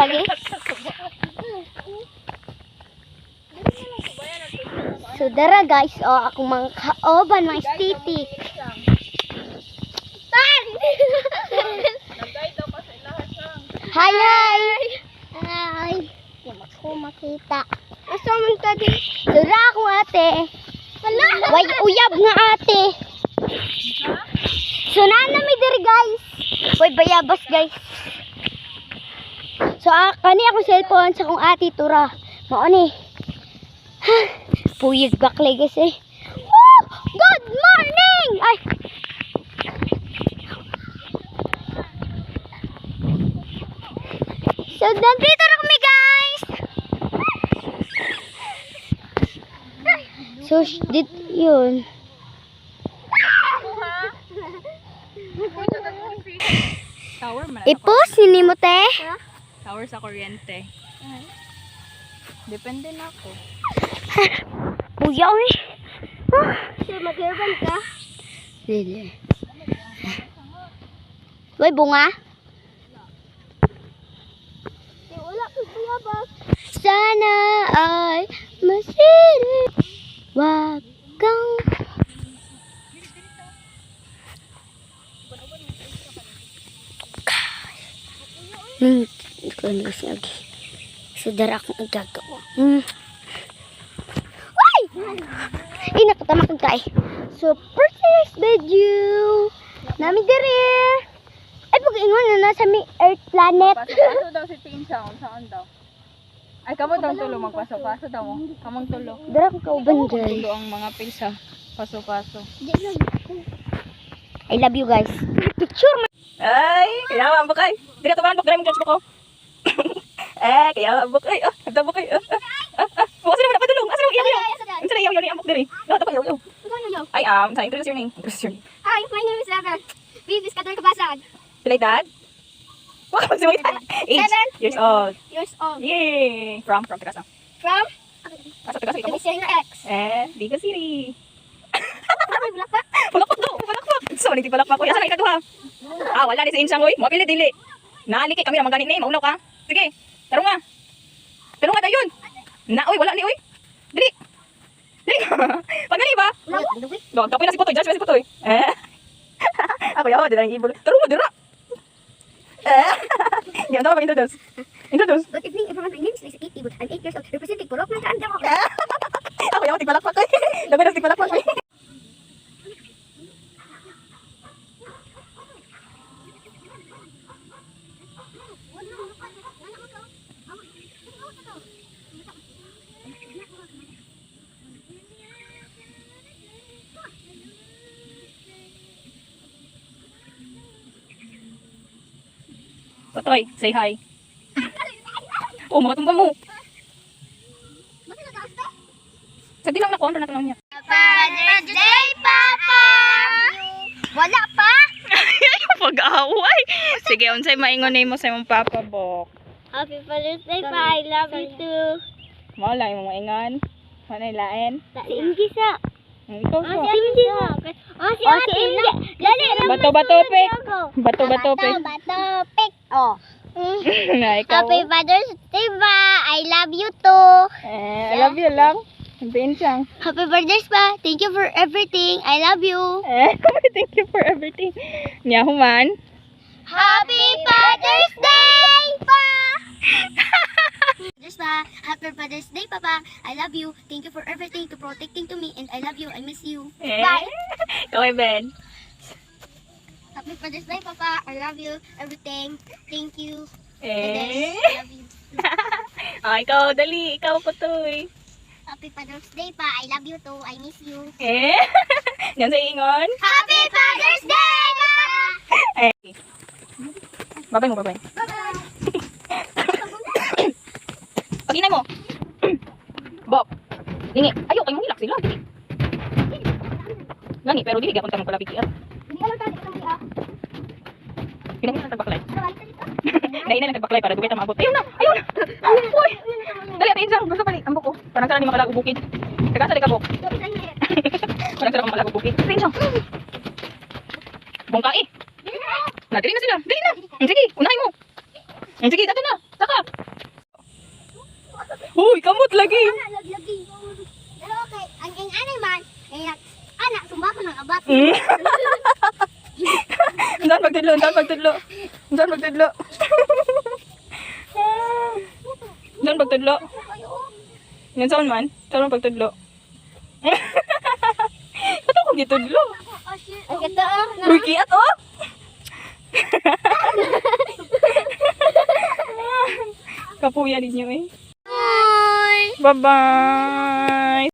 lagi. So dara guys, ako mga kaoban, mga estitik. Hi, hi! Hi! Hindi ako makita. Asa man ka di? Dura ako ate. Way uyab nga ate. So nana mi diri guys. Way bayabas guys. So kani ako cellphone sa kong ate tura. Mao ni. Puyig baklay guys eh. Woo! Good morning! Ay! So nandito na kami guys. So dito yun. Tower man. Ipos, hindi mo te? Tower sa kuryente. Depende na ako. Uyaw eh. So mag-urban ka? Hindi. Uy, bunga? Wala ko bayabas. Sana ay masilip. Wag kang lagi. Sadara akong nagagawa. Uy! Ay, nakatama kong tayo. So, first video. Namin diri. Ay, pag-ingon na nasa may Earth planet. Paso daw si Pinsang. Saan daw? Ay, kamo daw tulo. Magpaso-paso daw mo. Kamang tulo. Dara ko kauban guys. Tulo ang mga pilsa. Paso-paso. I love you guys. Picture mo. Ay, kaya mabok ay. Hindi ka tumahan, bakit mo judge mo ko? Kaya mabok ay. Nagtabok ay. Bukas na naman, padulong. Asa na iyaw iyaw? Ang sana iyaw iyaw ni ambok diri. Nakata pa iyaw iyaw. Ay, sa introduce your name. Introduce your name. Hi, my name is Evan. Bibis Kator Kabasag. You like that? Wow, magsimay that. Age. 7 Years old. years old. Yay! From Tigasa. From Asa Tigasa ikaw mo? Commissioner X. Biga City. May bulak. Palakpak daw, palakpak. So, niti palakpak ko. Asa na ikaduha? Wala di sa insang oy. Mapili dili. Naaliki kami naman ganit ni. Maulaw ka. Sige. Tarong nga. Tarong nga dayon. Na, oy, wala ni oy. Dili. Dili. Pagani ba? Dog, kapoy na si Putoy. Diyas na si Putoy. Ako yaw, dila ng ibol. Tarong mo, dira. Yan daw mag-introduce. Introduce. Good evening everyone. My name is Lisa Kate Ibon. I'm 8 years old. Representing Purok ng Kaandang. Ako yaw, tigpalakpak ko. Dapat na tigpalakpak ko. Putoy, say hi. Oh, makatumba mo. Sa dilang nakuha, na tanong niya. Father's Day, Papa! Wala pa? Yung pag-aaway. Sige, unsay maingon mo sa imong papa, Bok. Happy Father's Day, Pa. I love you too. Mao lang imong maingon. Ano ilain? Si Ingi sa. Ikaw Si so. Ingi sa. Si Ingi. Lali. Bato-bato pik. Bato-bato pik. Bato pik. Oh. Na ikaw. Happy Father's Day, Pa. I love you too. I love you lang. Pinsang. Happy Father's Pa. Thank you for everything. I love you. Thank you for everything. Nya human. Happy Father's Day, Pa. Father's Pa. Happy Father's Day, Papa. I love you. Thank you for everything, to protecting to me, and I love you. I miss you. Bye. Kaway Ben. Happy Father's Day, Papa. I love you. Everything. Thank you. Eh. I love you. Ikaw dali, ikaw Putoy. Happy Father's Day, Pa. I love you too. I miss you. Yan sa ingon. Happy Father's Day, Pa. Babay mo, babay. Pag-inay mo. Bob. Lingi. Ayaw, kayo mong hilak sila. Gani, pero dili, gapon ka mong palapit. Hindi ka lang tayo. Pinangin na nagbaklay. Naina na nagbaklay para dugay ta maabot. Ayun na, ayun na. Uy. Dali atin isang gusto pa ni ambok ko. Parang sara ni makalago bukid. Taga sa likabok. Parang sara makalago bukid. Ayun siya. Bongka eh. Na dali na sila. Dali na. Sige, unahin mo. Sige, dato na. Saka. Uy, kamot lagi. Lagi. Pero okay, ang anay man, kaya anak, sumba ko ng abat. Mm. Saan magtudlo? Saan magtudlo? Saan magtudlo? Saan magtudlo? Yan saan man? Saan man pagtudlo? Ba't ako gitudlo? Ang ganda Uy, kiat oh! Kapuya ninyo eh. Bye! Bye-bye!